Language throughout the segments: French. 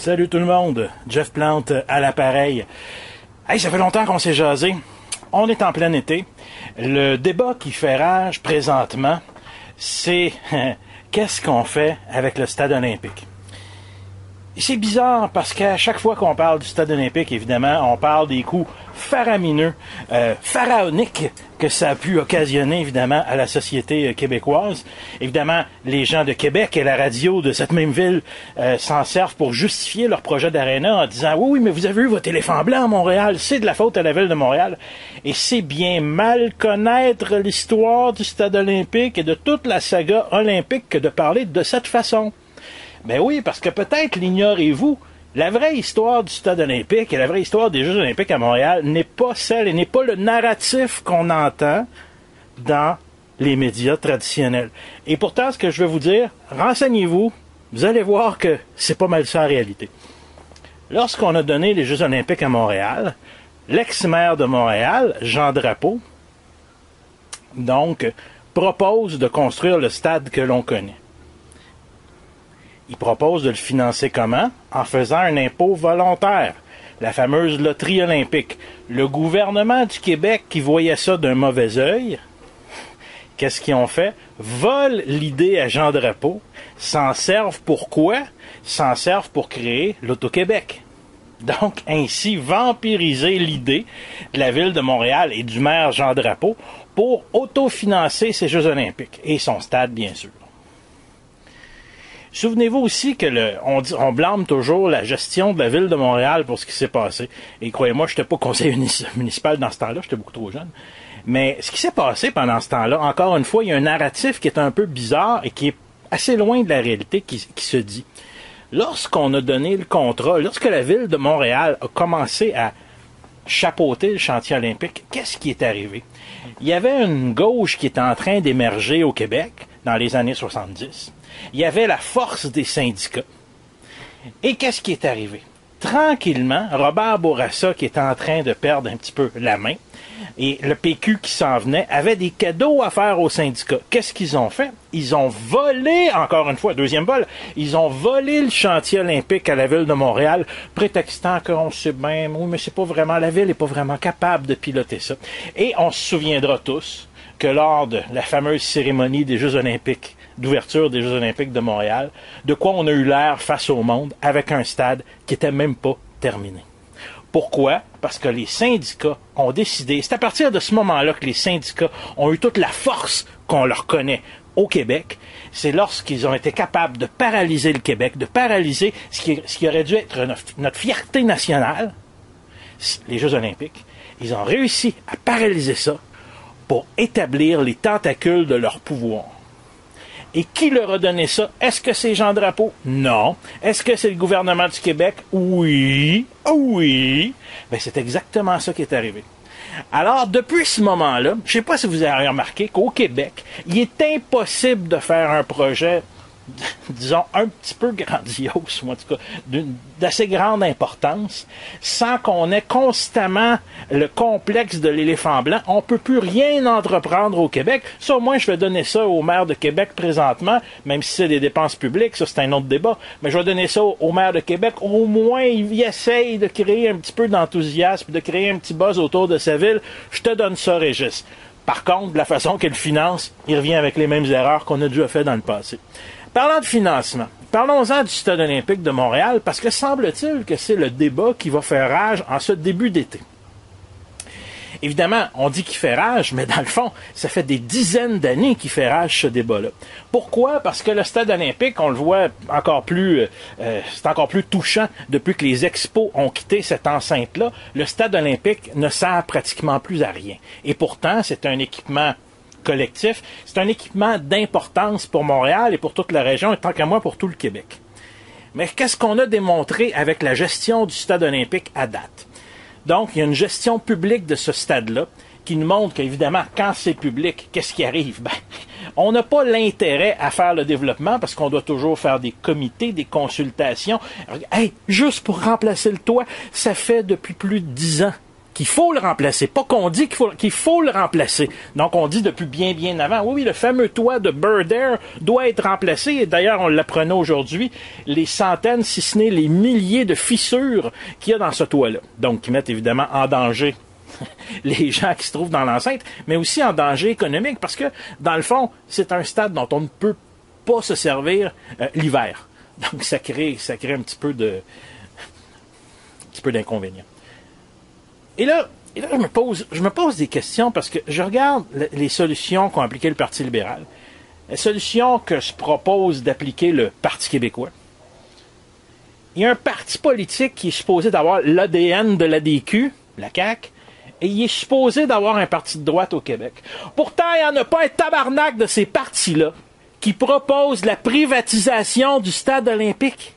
Salut tout le monde, Jeff Plante à l'appareil. Hey, ça fait longtemps qu'on s'est jasé. On est en plein été. Le débat qui fait rage présentement, c'est qu'est-ce qu'on fait avec le stade olympique? Et c'est bizarre parce qu'à chaque fois qu'on parle du stade olympique, évidemment, on parle des coûts faramineux, pharaoniques que ça a pu occasionner, évidemment, à la société québécoise. Évidemment, les gens de Québec et la radio de cette même ville s'en servent pour justifier leur projet d'aréna en disant « Oui, mais vous avez eu votre éléphant blanc à Montréal, c'est de la faute à la ville de Montréal. » Et c'est bien mal connaître l'histoire du stade olympique et de toute la saga olympique que de parler de cette façon. Ben oui, parce que peut-être l'ignorez-vous, la vraie histoire du stade olympique et la vraie histoire des Jeux olympiques à Montréal n'est pas celle et n'est pas le narratif qu'on entend dans les médias traditionnels. Et pourtant, ce que je veux vous dire, renseignez-vous, vous allez voir que c'est pas mal ça en réalité. Lorsqu'on a donné les Jeux olympiques à Montréal, l'ex-maire de Montréal, Jean Drapeau, donc, propose de construire le stade que l'on connaît. Il propose de le financer comment? En faisant un impôt volontaire, la fameuse loterie olympique. Le gouvernement du Québec, qui voyait ça d'un mauvais œil, qu'est-ce qu'ils ont fait? Volent l'idée à Jean Drapeau, s'en servent pour quoi? S'en servent pour créer l'Auto-Québec. Donc, ainsi, vampiriser l'idée de la ville de Montréal et du maire Jean Drapeau pour autofinancer ces Jeux olympiques et son stade, bien sûr. Souvenez-vous aussi que on blâme toujours la gestion de la ville de Montréal pour ce qui s'est passé. Et croyez-moi, je n'étais pas conseiller municipal dans ce temps-là, j'étais beaucoup trop jeune. Mais ce qui s'est passé pendant ce temps-là, encore une fois, il y a un narratif qui est un peu bizarre et qui est assez loin de la réalité qui se dit. Lorsqu'on a donné le contrat, lorsque la ville de Montréal a commencé à chapeauter le chantier olympique, qu'est-ce qui est arrivé? Il y avait une gauche qui était en train d'émerger au Québec dans les années 70. Il y avait la force des syndicats. Et qu'est-ce qui est arrivé? Tranquillement, Robert Bourassa, qui était en train de perdre un petit peu la main, et le PQ qui s'en venait, avait des cadeaux à faire aux syndicats. Qu'est-ce qu'ils ont fait? Ils ont volé, encore une fois, deuxième vol, ils ont volé le chantier olympique à la ville de Montréal, prétextant qu'on sait bien, oui, mais c'est pas vraiment, la ville n'est pas vraiment capable de piloter ça. Et on se souviendra tous que lors de la fameuse cérémonie des Jeux olympiques, d'ouverture des Jeux olympiques de Montréal, de quoi on a eu l'air face au monde avec un stade qui n'était même pas terminé. Pourquoi? Parce que les syndicats ont décidé, c'est à partir de ce moment-là que les syndicats ont eu toute la force qu'on leur connaît au Québec, c'est lorsqu'ils ont été capables de paralyser le Québec, de paralyser ce qui aurait dû être notre fierté nationale, les Jeux olympiques. Ils ont réussi à paralyser ça pour établir les tentacules de leur pouvoir. Et qui leur a donné ça? Est-ce que c'est Jean Drapeau? Non. Est-ce que c'est le gouvernement du Québec? Oui. Oui. Ben, c'est exactement ça qui est arrivé. Alors, depuis ce moment-là, je ne sais pas si vous avez remarqué qu'au Québec, il est impossible de faire un projet, disons, un petit peu grandiose, ou en tout cas, d'assez grande importance, sans qu'on ait constamment le complexe de l'éléphant blanc. On ne peut plus rien entreprendre au Québec. Ça, au moins, je vais donner ça au maire de Québec présentement, même si c'est des dépenses publiques, ça, c'est un autre débat, mais je vais donner ça au maire de Québec. Au moins, il essaye de créer un petit peu d'enthousiasme, de créer un petit buzz autour de sa ville. Je te donne ça, Régis. Par contre, de la façon qu'il finance, il revient avec les mêmes erreurs qu'on a déjà fait dans le passé. Parlant de financement, parlons-en du Stade olympique de Montréal, parce que semble-t-il que c'est le débat qui va faire rage en ce début d'été. Évidemment, on dit qu'il fait rage, mais dans le fond, ça fait des dizaines d'années qu'il fait rage ce débat-là. Pourquoi? Parce que le Stade olympique, on le voit encore plus, c'est encore plus touchant depuis que les expos ont quitté cette enceinte-là. Le Stade olympique ne sert pratiquement plus à rien. Et pourtant, c'est un équipement collectif. C'est un équipement d'importance pour Montréal et pour toute la région, et tant qu'à moi, pour tout le Québec. Mais qu'est-ce qu'on a démontré avec la gestion du Stade olympique à date? Donc, il y a une gestion publique de ce stade-là qui nous montre qu'évidemment, quand c'est public, qu'est-ce qui arrive? Ben, on n'a pas l'intérêt à faire le développement parce qu'on doit toujours faire des comités, des consultations. Hey, juste pour remplacer le toit, ça fait depuis plus de 10 ans qu'il faut le remplacer. Pas qu'on dit qu'il faut le remplacer. Donc, on dit depuis bien avant, oui, le fameux toit de Bird Air doit être remplacé. Et d'ailleurs, on l'apprenait aujourd'hui, les centaines, si ce n'est les milliers de fissures qu'il y a dans ce toit-là. Donc, qui mettent évidemment en danger les gens qui se trouvent dans l'enceinte, mais aussi en danger économique, parce que, dans le fond, c'est un stade dont on ne peut pas se servir l'hiver. Donc, ça crée un petit peu d'inconvénients. Et là, je me pose des questions parce que je regarde les solutions qu'ont appliquées le Parti libéral, les solutions que se propose d'appliquer le Parti québécois. Il y a un parti politique qui est supposé d'avoir l'ADN de l'ADQ, la CAQ, et il est supposé d'avoir un parti de droite au Québec. Pourtant, il n'y en a pas un tabarnak de ces partis-là qui proposent la privatisation du stade olympique.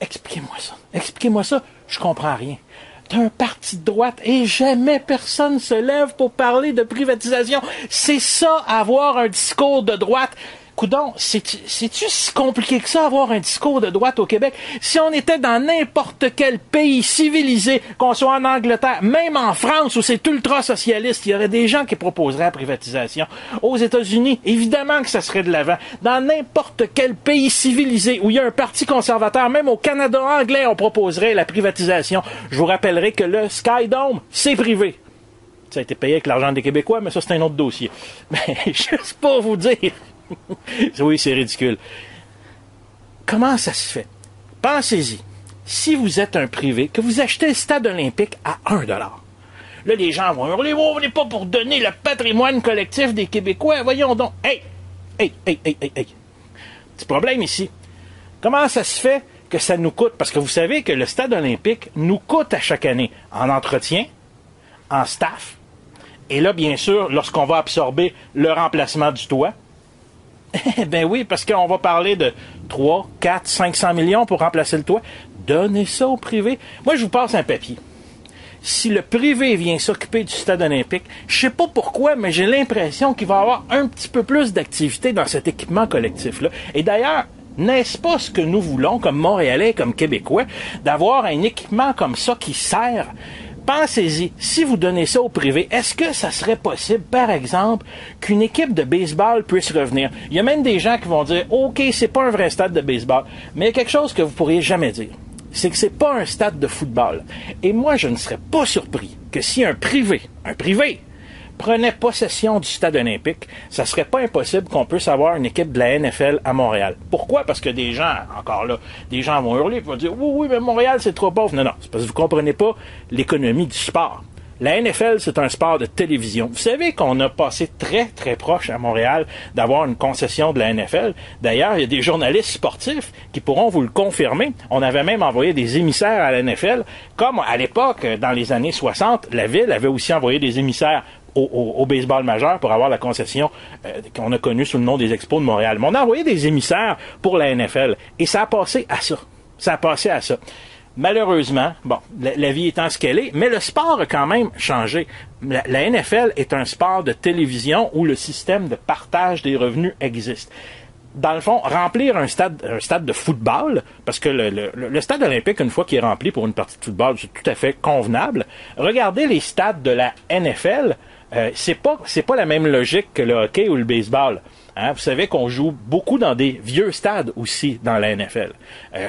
Expliquez-moi ça. Je comprends rien. T'as un parti de droite et jamais personne se lève pour parler de privatisation. C'est ça, avoir un discours de droite. Coudon, c'est-tu si compliqué que ça, avoir un discours de droite au Québec? Si on était dans n'importe quel pays civilisé, qu'on soit en Angleterre, même en France où c'est ultra-socialiste, il y aurait des gens qui proposeraient la privatisation. Aux États-Unis, évidemment que ça serait de l'avant. Dans n'importe quel pays civilisé où il y a un parti conservateur, même au Canada anglais, on proposerait la privatisation. Je vous rappellerai que le Skydome, c'est privé. Ça a été payé avec l'argent des Québécois, mais ça, c'est un autre dossier. Mais juste pour vous dire... Oui, c'est ridicule. Comment ça se fait? Pensez-y. Si vous êtes un privé, que vous achetez le stade olympique à 1$. Là, les gens vont hurler, oh, on n'est pas pour donner le patrimoine collectif des Québécois. Voyons donc. Hey! Petit problème ici. Comment ça se fait que ça nous coûte? Parce que vous savez que le stade olympique nous coûte à chaque année en entretien, en staff, et là, bien sûr, lorsqu'on va absorber le remplacement du toit. Ben oui, parce qu'on va parler de 3, 4, 500 millions pour remplacer le toit. Donnez ça au privé. Moi, je vous passe un papier. Si le privé vient s'occuper du stade olympique, je sais pas pourquoi, mais j'ai l'impression qu'il va y avoir un petit peu plus d'activité dans cet équipement collectif-là. Et d'ailleurs, n'est-ce pas ce que nous voulons, comme Montréalais, comme Québécois, d'avoir un équipement comme ça qui sert? Pensez-y, si vous donnez ça au privé, est-ce que ça serait possible, par exemple, qu'une équipe de baseball puisse revenir? Il y a même des gens qui vont dire, OK, c'est pas un vrai stade de baseball, mais il y a quelque chose que vous pourriez jamais dire. C'est que c'est pas un stade de football. Et moi, je ne serais pas surpris que si un privé, prenait possession du stade olympique, ça serait pas impossible qu'on puisse avoir une équipe de la NFL à Montréal. Pourquoi? Parce que des gens, encore là, des gens vont hurler et vont dire, oui, mais Montréal, c'est trop pauvre. Non, c'est parce que vous comprenez pas l'économie du sport. La NFL, c'est un sport de télévision. Vous savez qu'on a passé très, très proche à Montréal d'avoir une concession de la NFL. D'ailleurs, il y a des journalistes sportifs qui pourront vous le confirmer. On avait même envoyé des émissaires à la NFL. Comme à l'époque, dans les années 60, la ville avait aussi envoyé des émissaires au baseball majeur pour avoir la concession qu'on a connue sous le nom des Expos de Montréal. Mais on a envoyé des émissaires pour la NFL et ça a passé à ça. Malheureusement, bon, la vie étant ce qu'elle est, mais le sport a quand même changé. La NFL est un sport de télévision où le système de partage des revenus existe. Dans le fond, remplir un stade de football, parce que le stade olympique, une fois qu'il est rempli pour une partie de football, c'est tout à fait convenable. Regardez les stades de la NFL, c'est pas la même logique que le hockey ou le baseball. Hein? Vous savez qu'on joue beaucoup dans des vieux stades aussi dans la NFL.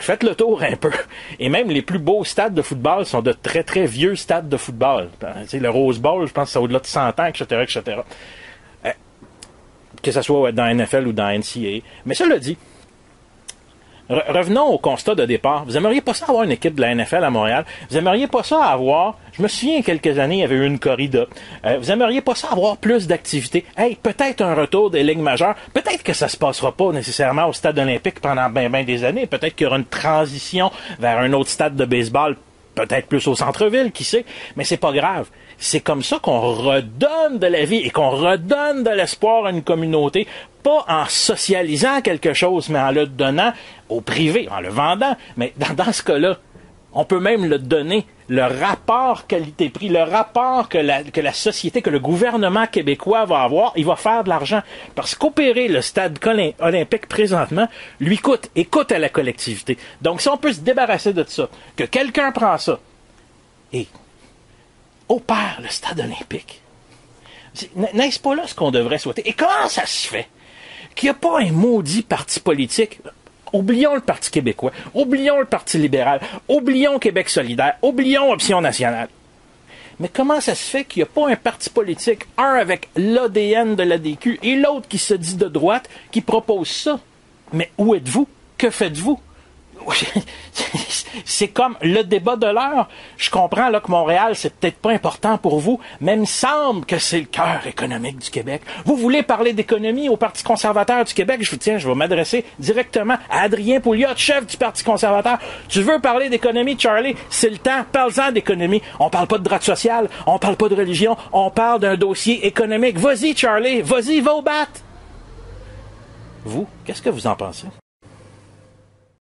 Faites le tour un peu. Et même les plus beaux stades de football sont de très, très vieux stades de football. Le Rose Bowl, je pense que c'est au-delà de 100 ans, etc. Que ce soit dans la NFL ou dans la NCAA. Mais cela dit, revenons au constat de départ. Vous aimeriez pas ça avoir une équipe de la NFL à Montréal? Vous aimeriez pas ça avoir... Je me souviens, il y a quelques années, il y avait eu une corrida. Vous aimeriez pas ça avoir plus d'activités? Hey, peut-être un retour des ligues majeures. Peut-être que ça se passera pas nécessairement au stade olympique pendant ben des années. Peut-être qu'il y aura une transition vers un autre stade de baseball, peut-être plus au centre-ville, qui sait. Mais c'est pas grave. C'est comme ça qu'on redonne de la vie et qu'on redonne de l'espoir à une communauté, pas en socialisant quelque chose, mais en le donnant au privé, en le vendant. Mais dans ce cas-là, on peut même le donner, le rapport qualité-prix, le rapport que la société, que le gouvernement québécois va avoir, il va faire de l'argent. Parce qu'opérer le stade olympique présentement, lui coûte à la collectivité. Donc si on peut se débarrasser de ça, que quelqu'un prend ça, et opère le stade olympique. N'est-ce pas là ce qu'on devrait souhaiter? Et comment ça se fait qu'il n'y a pas un maudit parti politique? Oublions le Parti québécois, oublions le Parti libéral, oublions Québec solidaire, oublions Option nationale. Mais comment ça se fait qu'il n'y a pas un parti politique, un avec l'ADN de l'ADQ et l'autre qui se dit de droite, qui propose ça? Mais où êtes-vous? Que faites-vous? C'est comme le débat de l'heure. Je comprends là que Montréal, c'est peut-être pas important pour vous, mais il me semble que c'est le cœur économique du Québec. Vous voulez parler d'économie au Parti conservateur du Québec? Je vais m'adresser directement à Adrien Pouliot, chef du Parti conservateur. Tu veux parler d'économie, Charlie? C'est le temps. Parle-en d'économie. On parle pas de droite sociale, on parle pas de religion, on parle d'un dossier économique. Vas-y, Charlie, vas-y, va au bat! Vous, qu'est-ce que vous en pensez?